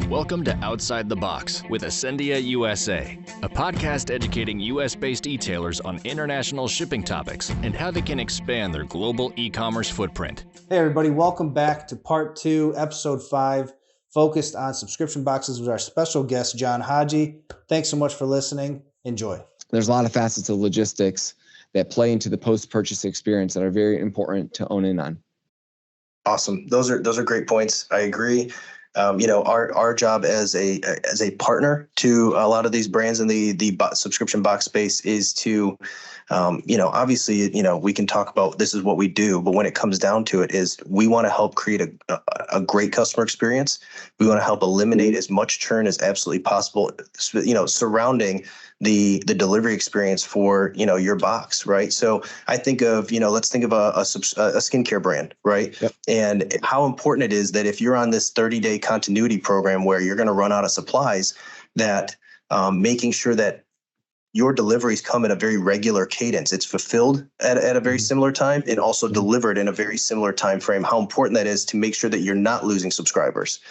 Welcome to Outside the Box with Ascendia USA, a podcast educating US-based e-tailers on international shipping topics and how they can expand their global e-commerce footprint. Hey everybody, welcome back to part 2, episode 5, focused on subscription boxes with our special guest, John Haji. Thanks so much for listening. Enjoy. There's a lot of facets of logistics that play into the post-purchase experience that are very important to own in on. Awesome. Those are great points. I agree. Our job as a partner to a lot of these brands in the subscription box space is to, obviously, we can talk about this is what we do, but when it comes down to it is we want to help create a great customer experience. We want to help eliminate as much churn as absolutely possible, surrounding the delivery experience for, your box, right? So I think of, let's think of a skincare brand, right? Yep. And how important it is that if you're on this 30-day continuity program where you're going to run out of supplies, that making sure that your deliveries come at a very regular cadence. It's fulfilled at a very similar time and also delivered in a very similar time frame. How important that is to make sure that you're not losing subscribers,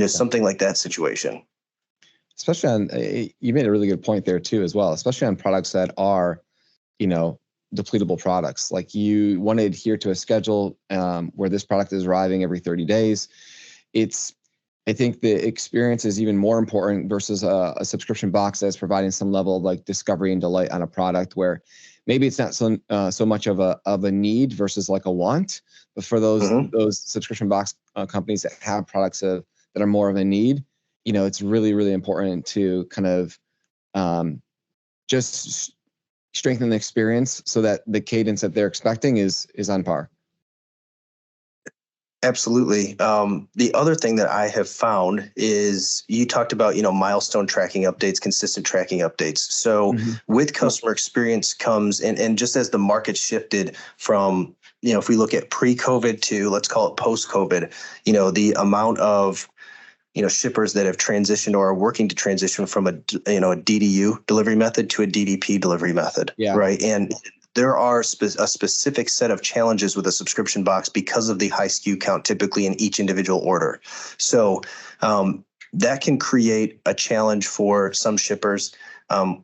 something like that situation. Especially on, you made a really good point there too, as well, especially on products that are, depletable products. Like you want to adhere to a schedule where this product is arriving every 30 days. I think the experience is even more important versus a subscription box that's providing some level of like discovery and delight on a product where maybe it's not so much of a need versus like a want, but for those subscription box companies that have products that are more of a need, it's really, really important to kind of just strengthen the experience so that the cadence that they're expecting is on par. Absolutely. The other thing that I have found is you talked about, milestone tracking updates, consistent tracking updates. So with customer experience comes, and just as the market shifted from, if we look at pre-COVID to let's call it post-COVID, the amount of shippers that have transitioned or are working to transition from a DDU delivery method to a DDP delivery method, right? And there are a specific set of challenges with a subscription box because of the high SKU count typically in each individual order. So that can create a challenge for some shippers. And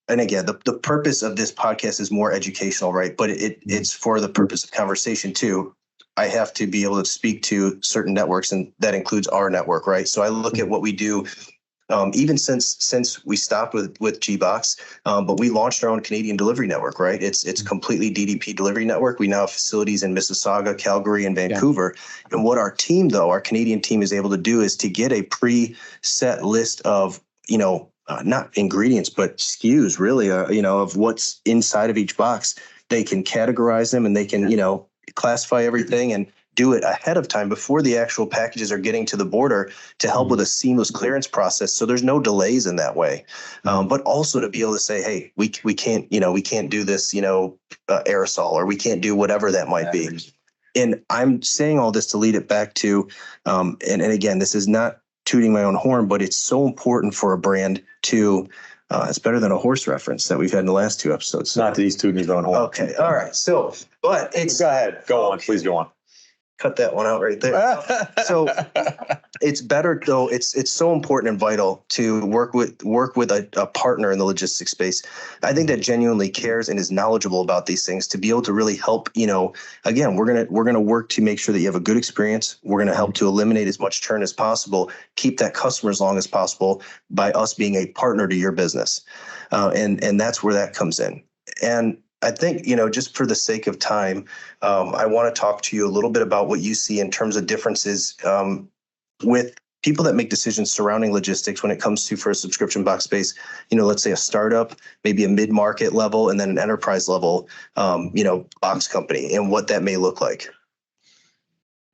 again, the purpose of this podcast is more educational, right? But it's for the purpose of conversation too. I have to be able to speak to certain networks, and that includes our network, right? So I look at what we do, even since we stopped with GBox, but we launched our own Canadian delivery network, right? It's completely DDP delivery network. We now have facilities in Mississauga, Calgary, and Vancouver. Yeah. And what our Canadian team is able to do is to get a preset list of, not ingredients, but SKUs really, of what's inside of each box. They can categorize them and they can, classify everything and do it ahead of time before the actual packages are getting to the border to help with a seamless clearance process. So there's no delays in that way. But also to be able to say, hey, we can't do this, aerosol, or we can't do whatever that might be. And I'm saying all this to lead it back to, and again, this is not tooting my own horn, but it's so important for a brand to, it's better than a horse reference that we've had in the last 2 episodes. Not that he's tooting his own horn. Okay. All right. So, but it's... Go ahead. Go on. Please go on. Cut that one out right there. So it's better though. It's so important and vital to work with a partner in the logistics space. I think that genuinely cares and is knowledgeable about these things to be able to really help. Again, we're gonna work to make sure that you have a good experience. We're gonna help to eliminate as much churn as possible, keep that customer as long as possible by us being a partner to your business, and that's where that comes in. And I think, just for the sake of time, I want to talk to you a little bit about what you see in terms of differences with people that make decisions surrounding logistics when it comes to, for a subscription box space, let's say a startup, maybe a mid-market level, and then an enterprise level, box company, and what that may look like.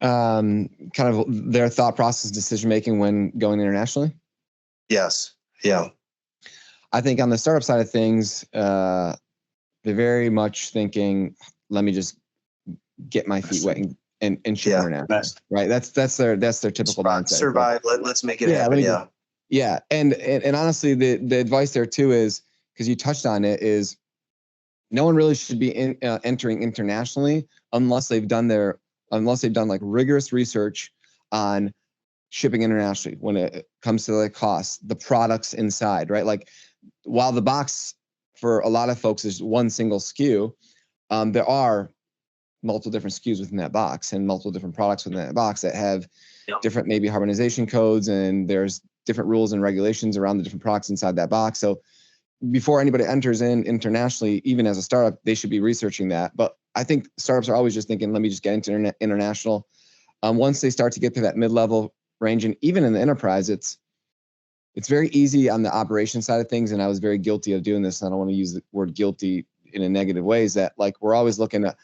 Kind of their thought process, decision-making when going internationally? Yes. Yeah. I think on the startup side of things, they're very much thinking, let me just get my feet wet and ship international, right? That's their typical mindset. Survive. Let's make it happen. Yeah. And honestly, the advice there too is, because you touched on it, is no one really should be entering internationally unless they've done like rigorous research on shipping internationally, when it comes to the cost, the products inside, right? Like while the box for a lot of folks is one single SKU, there are multiple different SKUs within that box and multiple different products within that box that have different maybe harmonization codes, and there's different rules and regulations around the different products inside that box. So before anybody enters in internationally, even as a startup, they should be researching that. But I think startups are always just thinking, let me just get into international. Once they start to get to that mid-level range, and even in the enterprise, it's very easy on the operation side of things. And I was very guilty of doing this. I don't want to use the word guilty in a negative way, is that like we're always looking to,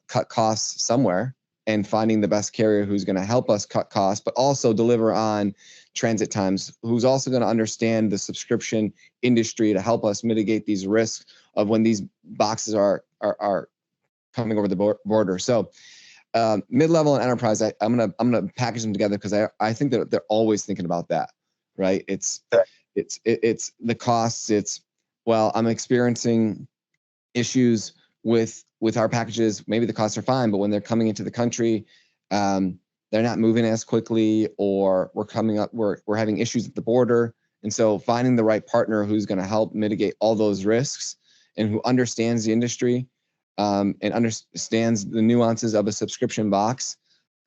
cut costs somewhere and finding the best carrier who's going to help us cut costs, but also deliver on transit times, who's also going to understand the subscription industry to help us mitigate these risks of when these boxes are coming over the border. So mid-level and enterprise, I'm gonna package them together because I think that they're always thinking about that, right? It's the costs. It's, well, I'm experiencing issues with our packages. Maybe the costs are fine, but when they're coming into the country, they're not moving as quickly, or we're having issues at the border. And so finding the right partner who's going to help mitigate all those risks and who understands the industry and understands the nuances of a subscription box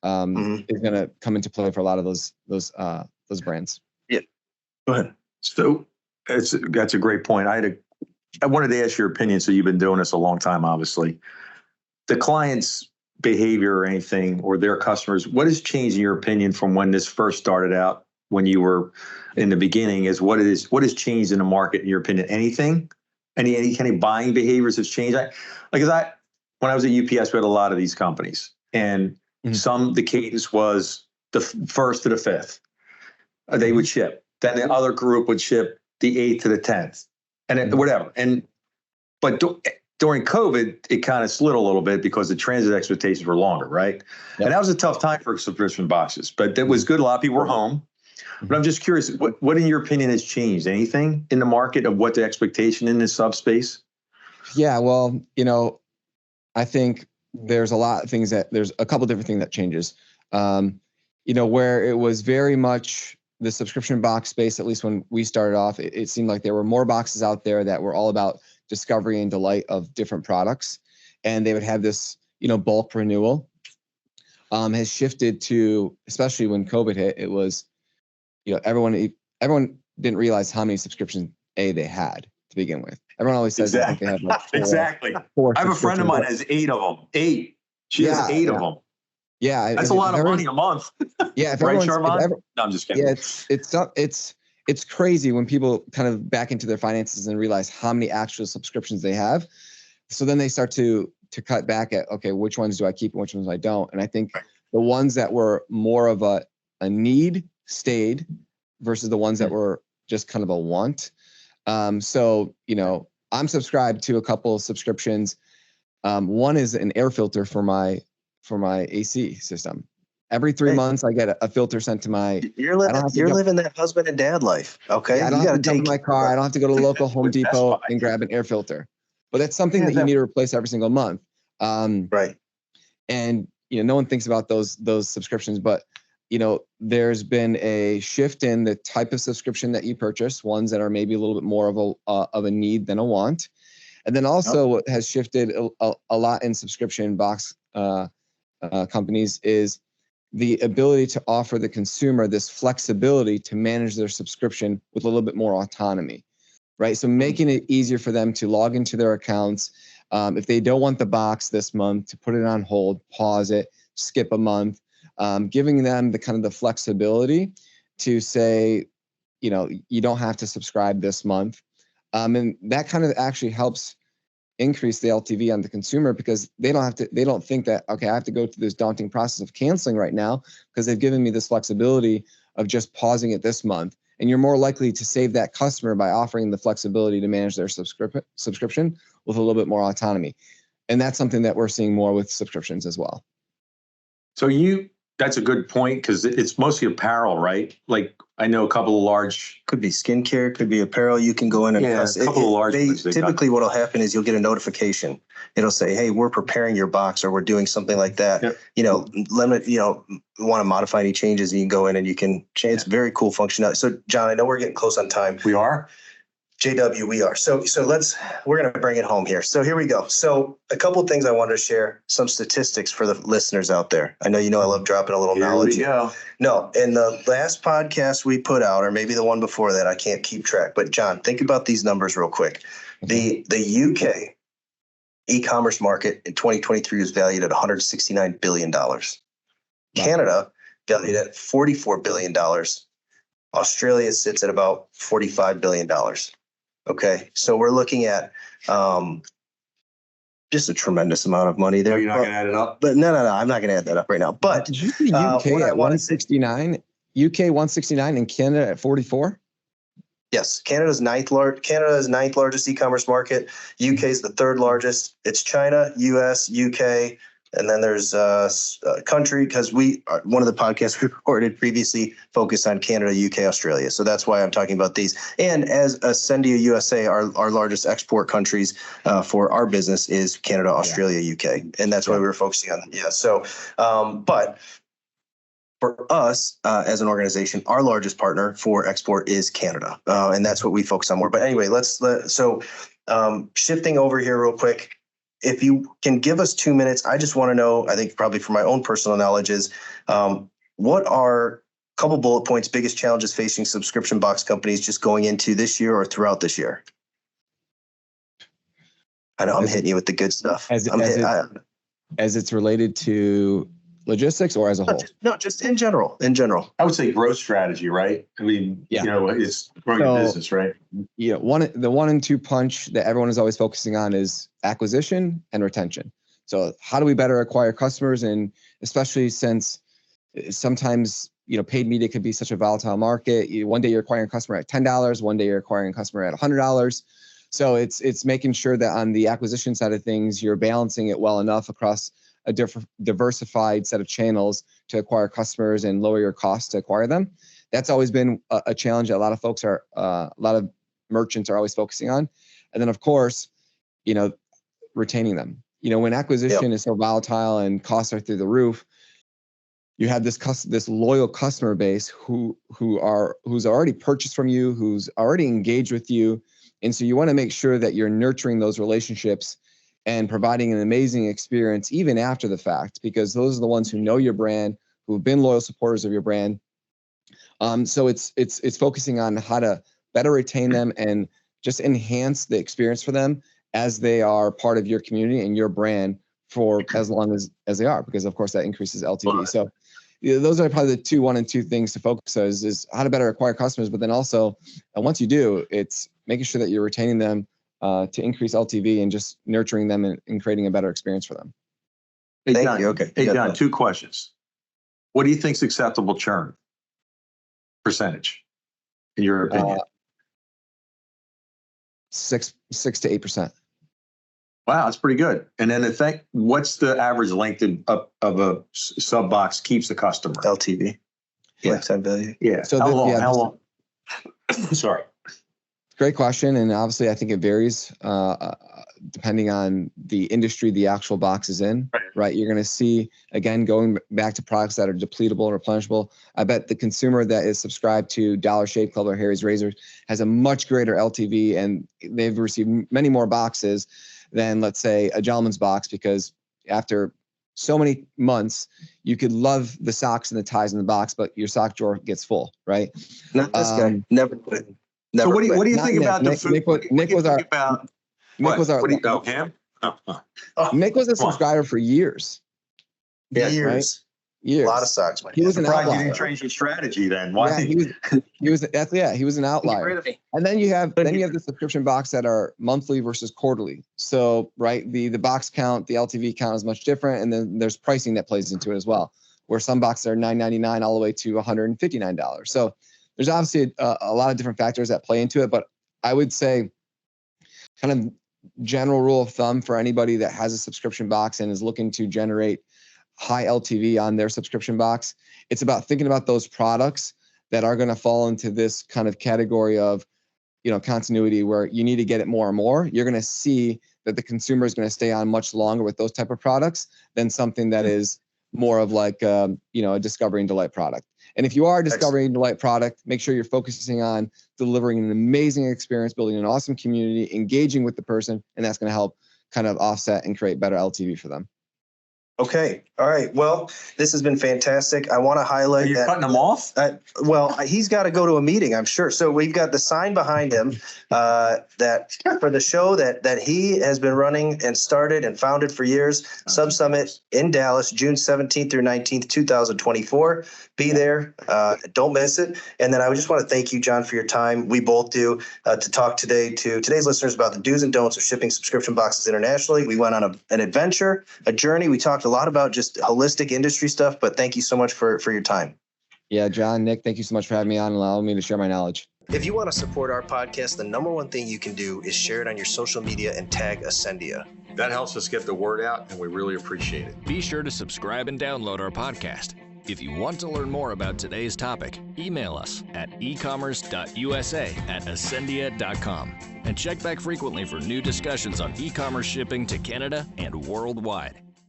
is going to come into play for a lot of those brands. Yeah, go ahead. So that's a great point. I wanted to ask your opinion. So you've been doing this a long time, obviously. The client's behavior or anything, or their customers, what has changed in your opinion from when this first started out, when you were in the beginning, what has changed in the market in your opinion? Anything? Any kind of buying behaviors has changed? When I was at UPS, we had a lot of these companies, and the cadence was the first to the fifth. They would ship. Then the other group would ship the 8th to the 10th, and whatever. But during COVID, it kind of slid a little bit because the transit expectations were longer, right? Yep. And that was a tough time for subscription boxes, but that was good. A lot of people were home. But I'm just curious, what in your opinion has changed? Anything in the market of what the expectation in this subspace? Yeah, well, I think there's there's a couple different things that changes. Where it was very much the subscription box space, at least when we started off, it seemed like there were more boxes out there that were all about discovery and delight of different products. And they would have this, bulk renewal has shifted to, especially when COVID hit, it was, everyone didn't realize how many subscriptions they had to begin with. Everyone always says they have like four I have a friend of mine has 8 of them. 8. She has 8 of them. Yeah, that's a lot of money a month. Yeah, right, Charvon? No, I'm just kidding. Yeah, it's crazy when people kind of back into their finances and realize how many actual subscriptions they have. So then they start to cut back at, okay, which ones do I keep and which ones I don't? And I think the ones that were more of a need stayed versus the ones that were just kind of a want. So, I'm subscribed to a couple of subscriptions. One is an air filter for my AC system. Every 3 months, I get a filter sent to my. You're living that husband and dad life, okay? Yeah, I don't have to jump in my car. I don't have to go to the local Home Depot and grab an air filter. But that's something that you need to replace every single month. Right. And no one thinks about those subscriptions, but there's been a shift in the type of subscription that you purchase. Ones that are maybe a little bit more of a need than a want, and then also what has shifted a lot in subscription box companies is the ability to offer the consumer this flexibility to manage their subscription with a little bit more autonomy, right? So making it easier for them to log into their accounts. If they don't want the box this month, to put it on hold, pause it, skip a month, giving them the flexibility to say, you don't have to subscribe this month. And that kind of actually helps increase the LTV on the consumer, because they don't think that, okay, I have to go through this daunting process of canceling right now because they've given me this flexibility of just pausing it this month. And you're more likely to save that customer by offering the flexibility to manage their subscription with a little bit more autonomy. And that's something that we're seeing more with subscriptions as well. So that's a good point, because it's mostly apparel, right? Like I know a couple of large. Could be skincare, could be apparel. You can go in and A couple of large ones. Typically what'll happen is you'll get a notification. It'll say, hey, we're preparing your box, or we're doing something like that. Yep. Want to modify any changes, and you can go in and you can change. It's very cool functionality. So John, I know we're getting close on time. We are? JW, we are. So we're going to bring it home here. So here we go. So a couple of things I wanted to share, some statistics for the listeners out there. I know I love dropping a little knowledge. Here we go. No, in the last podcast we put out, or maybe the one before that, I can't keep track. But John, think about these numbers real quick. The UK e-commerce market in 2023 was valued at $169 billion. Wow. Canada valued at $44 billion. Australia sits at about $45 billion. Okay, so we're looking at just a tremendous amount of money there. No, you're not going to add it up? But no, I'm not going to add that up right now. But did you see UK at 169? UK 169 and Canada at 44? Yes, Canada's ninth largest e-commerce market. UK is the third largest. It's China, US, UK, and then there's a country, because one of the podcasts we recorded previously focused on Canada, UK, Australia. So that's why I'm talking about these. And as Sendia USA, our largest export countries for our business is Canada, Australia, UK, and that's why we were focusing on. Yeah. So, but for us as an organization, our largest partner for export is Canada, and that's what we focus on more. But anyway, shifting over here real quick. If you can give us 2 minutes, I just want to know, I think probably for my own personal knowledge is, what are a couple bullet points, biggest challenges facing subscription box companies just going into this year or throughout this year? I know I'm hitting you with the good stuff. As it's related to logistics or as a whole? No, just in general. I would say growth strategy, right? I mean, it's growing a business, right? Yeah. The 1 and 2 punch that everyone is always focusing on is acquisition and retention. So how do we better acquire customers? And especially since sometimes, paid media could be such a volatile market. One day you're acquiring a customer at $10, one day you're acquiring a customer at $100. So it's making sure that on the acquisition side of things, you're balancing it well enough across a diversified set of channels to acquire customers and lower your costs to acquire them. That's always been a challenge that a lot of folks a lot of merchants are always focusing on. And then of course, retaining them. When acquisition is so volatile and costs are through the roof, you have this loyal customer base who's already purchased from you, who's already engaged with you. And so you want to make sure that you're nurturing those relationships and providing an amazing experience even after the fact, because those are the ones who know your brand, who've been loyal supporters of your brand. So it's focusing on how to better retain them and just enhance the experience for them as they are part of your community and your brand for as long as they are, because of course that increases LTV. So those are probably the 1 and 2 things to focus on is how to better acquire customers, but then also, and once you do, it's making sure that you're retaining them to increase LTV and just nurturing them and creating a better experience for them. Hey, Thank John, you. Okay. Hey, John, 2 questions. What do you think is acceptable churn percentage, in your opinion? 6 to 8%. Wow, that's pretty good. And then what's the average length of a SubBox keeps a customer? LTV, lifetime value. Yeah. So how long? Sorry. Great question. And obviously I think it varies depending on the industry the actual box is in, right? You're going to see, again, going back to products that are depletable and replenishable. I bet the consumer that is subscribed to Dollar Shave Club or Harry's Razors has a much greater LTV, and they've received many more boxes than, let's say, a gentleman's box, because after so many months, you could love the socks and the ties in the box, but your sock drawer gets full, right? Not this guy. Never quit. So what do you think about the food? Nick was our. Nick was our. Him? Nick was a subscriber for years. Years. Right? Years. A lot of socks. He was an outlier. You didn't change your strategy then. Why? Yeah, he was an outlier. And then you have the subscription box that are monthly versus quarterly. So the box count, the LTV count is much different, and then there's pricing that plays into it as well, where some boxes are $9.99 all the way to $159. So there's obviously a lot of different factors that play into it, but I would say kind of general rule of thumb for anybody that has a subscription box and is looking to generate high LTV on their subscription box, it's about thinking about those products that are going to fall into this kind of category of, continuity, where you need to get it more and more, you're going to see that the consumer is going to stay on much longer with those type of products than something that is more of like, a discovery and delight product. And if you are a discovery and delight product, make sure you're focusing on delivering an amazing experience, building an awesome community, engaging with the person, and that's going to help kind of offset and create better LTV for them. Okay. All right. Well, this has been fantastic. I want to highlight Are you cutting them off? Well, he's got to go to a meeting, I'm sure. So we've got the sign behind him that for the show that he has been running and started and founded for years, SubSummit in Dallas, June 17th through 19th, 2024. Be there. Don't miss it. And then I just want to thank you, John, for your time. We both do to talk today to today's listeners about the do's and don'ts of shipping subscription boxes internationally. We went on an adventure, a journey. We talked a lot about just holistic industry stuff, but thank you so much for your time. Yeah, John, Nick, thank you so much for having me on and allowing me to share my knowledge. If you want to support our podcast, the number one thing you can do is share it on your social media and tag Ascendia. That helps us get the word out, and we really appreciate it. Be sure to subscribe and download our podcast. If you want to learn more about today's topic, email us at ecommerce.usa@ascendia.com and check back frequently for new discussions on e-commerce shipping to Canada and worldwide.